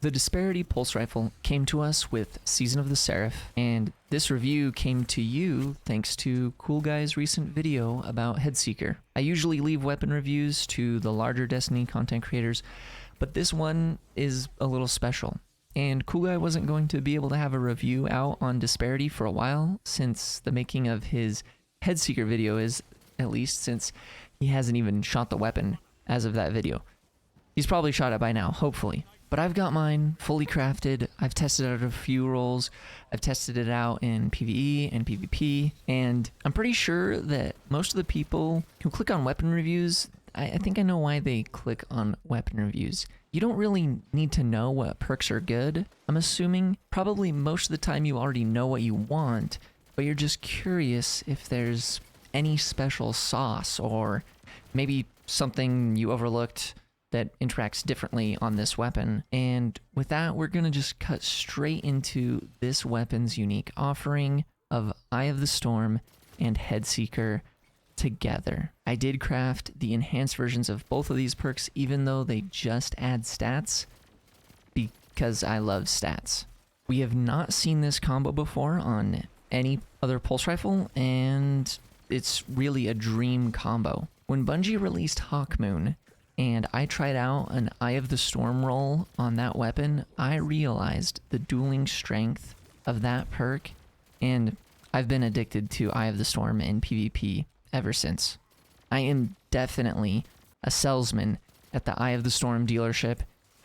The Disparity pulse rifle came to us with Season of the Seraph, and this review came to you thanks to CoolGuy's recent video about Headseeker. I usually leave weapon reviews to the larger Destiny content creators, but this one is a little special. And CoolGuy wasn't going to be able to have a review out on Disparity for a while, since the making of his Headseeker video is, at least since he hasn't even shot the weapon as of that video. He's probably shot it by now, hopefully. But I've got mine fully crafted. I've tested out a few roles. I've tested it out in PvE and PvP. And I'm pretty sure that most of the people who click on weapon reviews, I think I know why they click on weapon reviews. You don't really need to know what perks are good, I'm assuming. Probably most of the time you already know what you want, but you're just curious if there's any special sauce or maybe something you overlooked that interacts differently on this weapon. And with that, we're gonna just cut straight into this weapon's unique offering of Eye of the Storm and Headseeker together. I did craft the enhanced versions of both of these perks, even though they just add stats, because I love stats. We have not seen this combo before on any other pulse rifle, and it's really a dream combo. When Bungie released Hawkmoon, and I tried out an Eye of the Storm roll on that weapon, I realized the dueling strength of that perk, and I've been addicted to Eye of the Storm in PvP ever since. I am definitely a salesman at the Eye of the Storm dealership,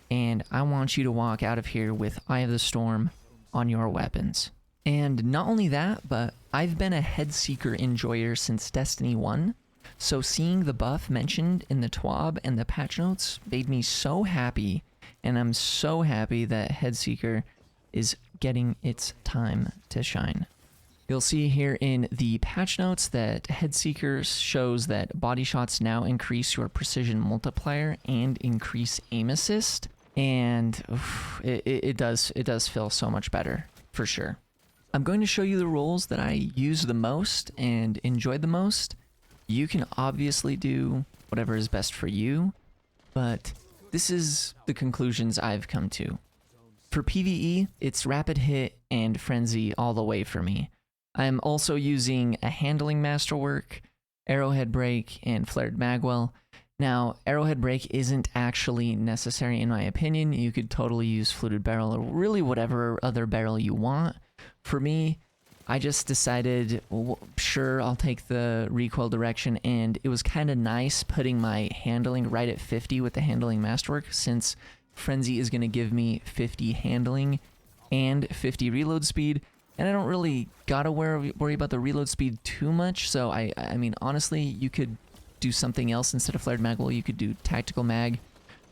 and I want you to walk out of here with Eye of the Storm on your weapons. And not only that, but I've been a Headseeker enjoyer since Destiny 1, so seeing the buff mentioned in the TWAB and the patch notes made me so happy, and I'm so happy that Headseeker is getting its time to shine. You'll see here in the patch notes that Headseeker shows that body shots now increase your precision multiplier and increase aim assist, and it does feel so much better, for sure. I'm going to show you the roles that I use the most and enjoyed the most. You can obviously do whatever is best for you, but this is the conclusions I've come to. For PvE, it's Rapid Hit and Frenzy all the way for me. I'm also using a Handling Masterwork, Arrowhead Break, and Flared Magwell. Now, Arrowhead Break isn't actually necessary in my opinion. You could totally use Fluted Barrel or really whatever other barrel you want. For me, I just decided, well, sure, I'll take the recoil direction, and it was kind of nice putting my handling right at 50 with the Handling Masterwork, since Frenzy is going to give me 50 handling and 50 reload speed, and I don't really gotta worry about the reload speed too much, so I mean, honestly, you could do something else instead of Flared Magwell. You could do Tactical Mag,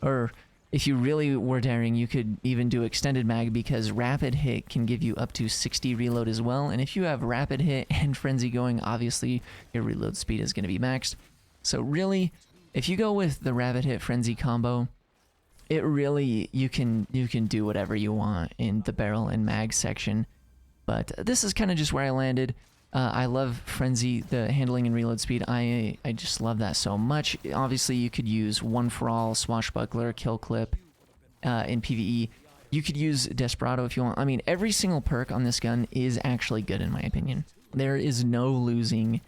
or if you really were daring, you could even do Extended Mag, because Rapid Hit can give you up to 60 reload as well, and if you have Rapid Hit and Frenzy going, obviously your reload speed is going to be maxed. So really, if you go with the Rapid Hit Frenzy combo, it really, you can do whatever you want in the barrel and mag section, but this is kind of just where I landed. I love Frenzy, the handling and reload speed. I just love that so much. Obviously, you could use One for All, Swashbuckler, Kill Clip in PvE. You could use Desperado if you want. I mean, every single perk on this gun is actually good in my opinion. There is no losing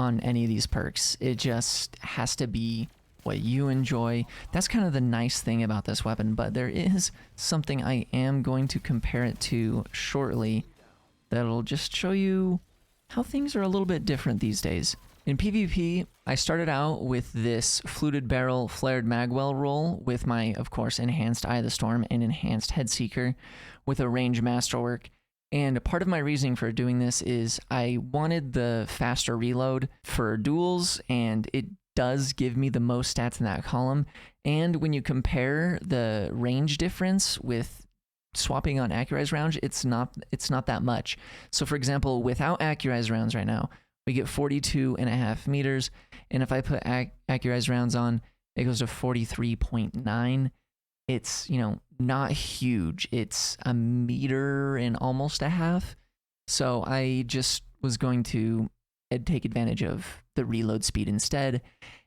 on any of these perks. It just has to be what you enjoy. That's kind of the nice thing about this weapon, but there is something I am going to compare it to shortly that'll just show you how things are a little bit different these days. In PvP, I started out with this Fluted Barrel Flared Magwell roll with my, of course, enhanced Eye of the Storm and enhanced Headseeker with a range masterwork. And part of my reasoning for doing this is I wanted the faster reload for duels, and it does give me the most stats in that column. And when you compare the range difference with swapping on accurized rounds, it's not that much. So for example, without accurized rounds right now, we get 42.5 meters, and if I put accurized rounds on, it goes to 43.9. It's, you know, not huge. It's a meter and almost a half. So I just was going to take advantage of the reload speed instead,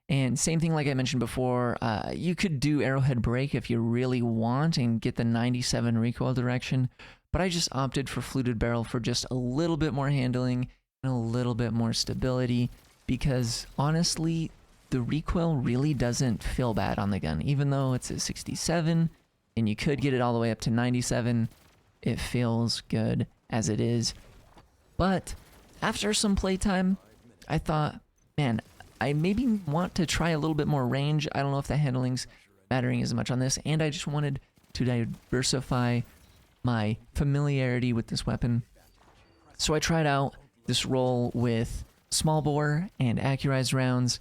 And same thing like I mentioned before, you could do arrowhead break if you really want and get the 97 recoil direction, but I just opted for fluted barrel for just a little bit more handling and a little bit more stability, because honestly, the recoil really doesn't feel bad on the gun. Even though it's at 67 and you could get it all the way up to 97, it feels good as it is. But after some playtime, I thought, man, I maybe want to try a little bit more range. I don't know if the handling's mattering as much on this, and I just wanted to diversify my familiarity with this weapon. So I tried out this roll with small bore and accurized rounds,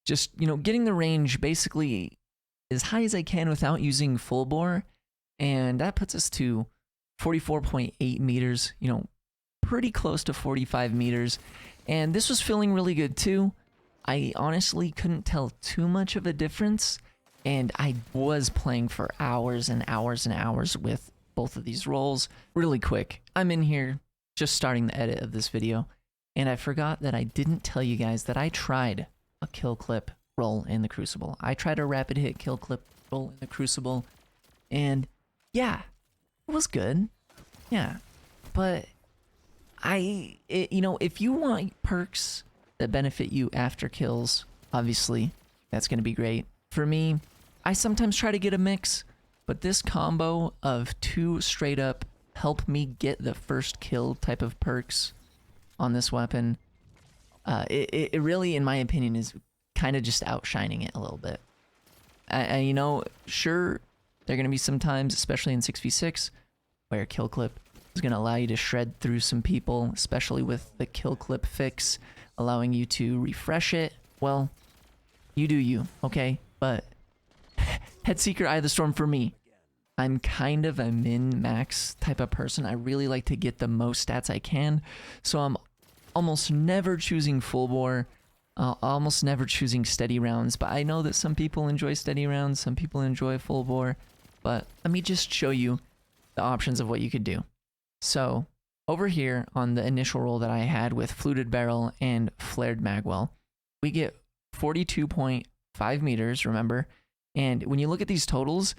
just, you know, getting the range basically as high as I can without using full bore, and that puts us to 44.8 meters, you know, pretty close to 45 meters, and this was feeling really good too. I honestly couldn't tell too much of a difference, and I was playing for hours and hours and hours with both of these rolls. Really quick, I'm in here just starting the edit of this video, and I forgot that I didn't tell you guys that I tried a kill clip roll in the Crucible. I tried a rapid hit kill clip roll in the Crucible, and yeah, it was good. Yeah, but you know, if you want perks that benefit you after kills, obviously that's going to be great. For me, I sometimes try to get a mix, but this combo of two straight up help me get the first kill type of perks on this weapon, it really, in my opinion, is kind of just outshining it a little bit. And you know, sure, there are going to be some times, especially in 6v6, where kill clip is going to allow you to shred through some people, especially with the kill clip fix allowing you to refresh it. Well, you do you, okay? But Headseeker, Eye of the Storm, for me, I'm kind of a min-max type of person. I really like to get the most stats I can, so I'm almost never choosing full bore, almost never choosing steady rounds, but I know that some people enjoy steady rounds, some people enjoy full bore, but let me just show you the options of what you could do. So over here on the initial roll that I had with fluted barrel and flared magwell, we get 42.5 meters, remember? And when you look at these totals,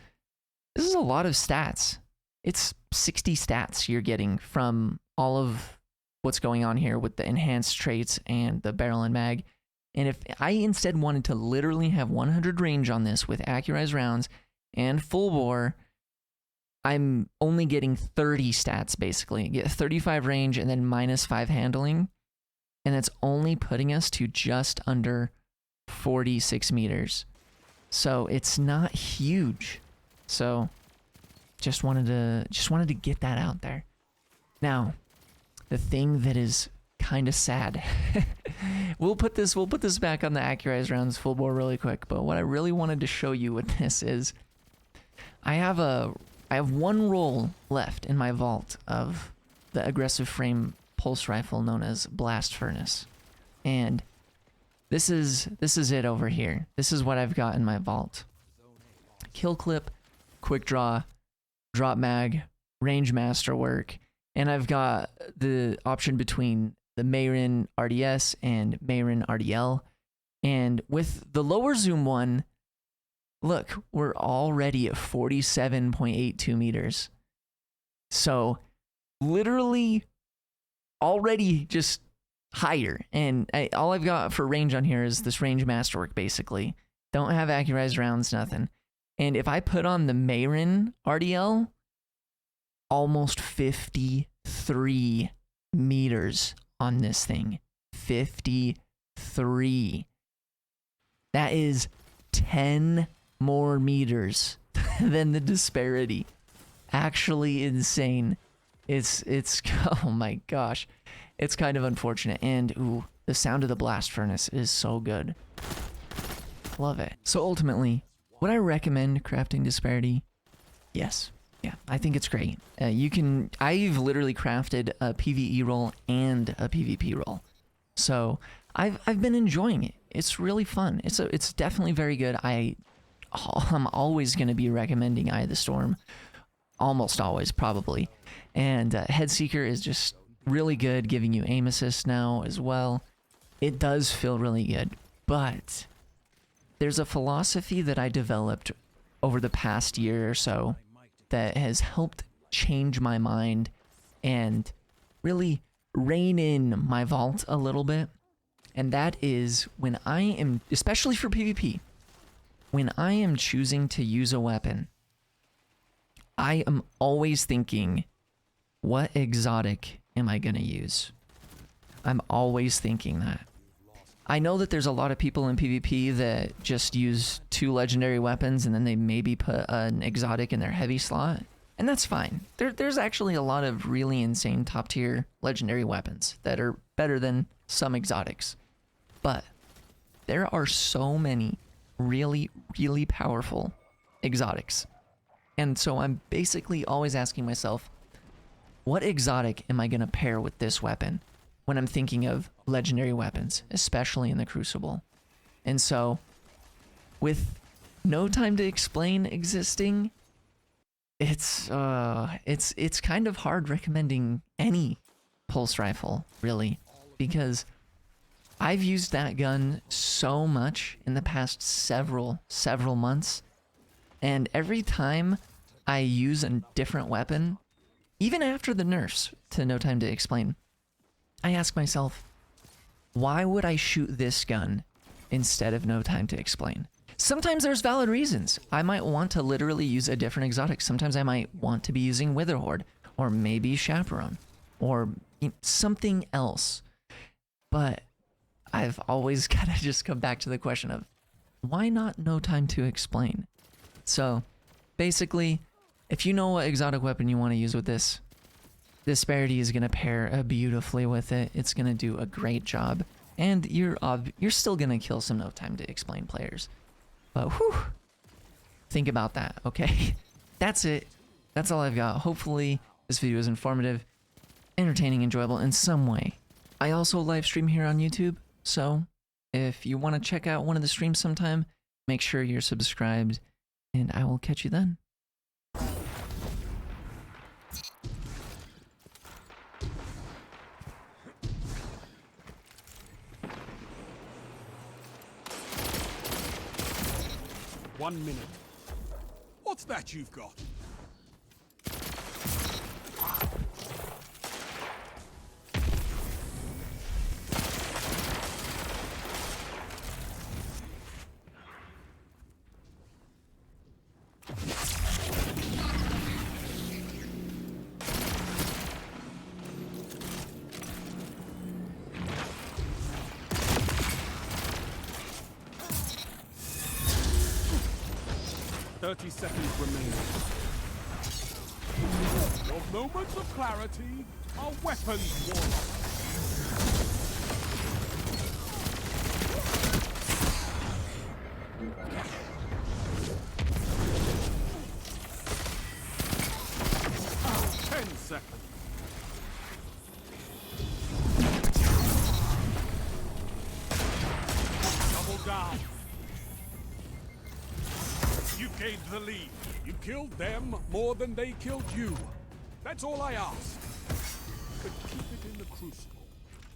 this is a lot of stats. It's 60 stats you're getting from all of what's going on here with the enhanced traits and the barrel and mag. And if I instead wanted to literally have 100 range on this with accurized rounds and full bore, I'm only getting 30 stats basically. Get 35 range and then -5 handling. And that's only putting us to just under 46 meters. So it's not huge. So just wanted to get that out there. Now, the thing that is kind of sad. we'll put this back on the accurized rounds full bore really quick, but what I really wanted to show you with this is I have one roll left in my vault of the aggressive frame pulse rifle known as Blast Furnace. And this is it over here. This is what I've got in my vault. Kill clip, quick draw, drop mag, range masterwork, and I've got the option between the Mayrin RDS and Mayrin RDL. And with the lower zoom one, look, we're already at 47.82 meters. So literally already just higher. And all I've got for range on here is this range masterwork, basically. Don't have accurized rounds, nothing. And if I put on the Mayrin RDL, almost 53 meters on this thing. 53. That is 10 more meters than the Disparity. Actually insane. It's oh my gosh. It's kind of unfortunate. And ooh, the sound of the Blast Furnace is so good. Love it. So ultimately, would I recommend crafting Disparity? Yes. Yeah, I think it's great. I've literally crafted a PvE roll and a PvP roll. So I've been enjoying it. It's really fun. It's definitely very good. I'm always going to be recommending Eye of the Storm. Almost always, probably. And Headseeker is just really good, giving you aim assist now as well. It does feel really good. But there's a philosophy that I developed over the past year or so that has helped change my mind and really rein in my vault a little bit. And that is when I am, especially for PvP, when I am choosing to use a weapon, I am always thinking, what exotic am I going to use? I'm always thinking that. I know that there's a lot of people in PvP that just use 2 legendary weapons and then they maybe put an exotic in their heavy slot. And that's fine. There's actually a lot of really insane top tier legendary weapons that are better than some exotics. But there are so many really, really powerful exotics. And so I'm basically always asking myself, what exotic am I going to pair with this weapon when I'm thinking of legendary weapons, especially in the Crucible? And so, with no time to explain existing, it's kind of hard recommending any pulse rifle, really, because I've used that gun so much in the past several months, and every time I use a different weapon, even after the nerfs to No Time to Explain, I ask myself, why would I shoot this gun instead of No Time to Explain? Sometimes there's valid reasons. I might want to literally use a different exotic. Sometimes I might want to be using Witherhoard, or maybe Chaperone, or something else. But I've always got to just come back to the question of, why not No Time to Explain? So, basically, if you know what exotic weapon you want to use with this, Disparity is going to pair beautifully with it. It's going to do a great job. And you're still going to kill some No Time to Explain players. But whew, think about that, okay? That's it. That's all I've got. Hopefully this video is informative, entertaining, enjoyable in some way. I also live stream here on YouTube, so if you want to check out one of the streams sometime, make sure you're subscribed, and I will catch you then. One minute. What's that you've got? "30 seconds remaining. Your moments of clarity are weapons, warlock." "10 seconds. Double down. You gained the lead. You killed them more than they killed you. That's all I ask. But keep it in the Crucible.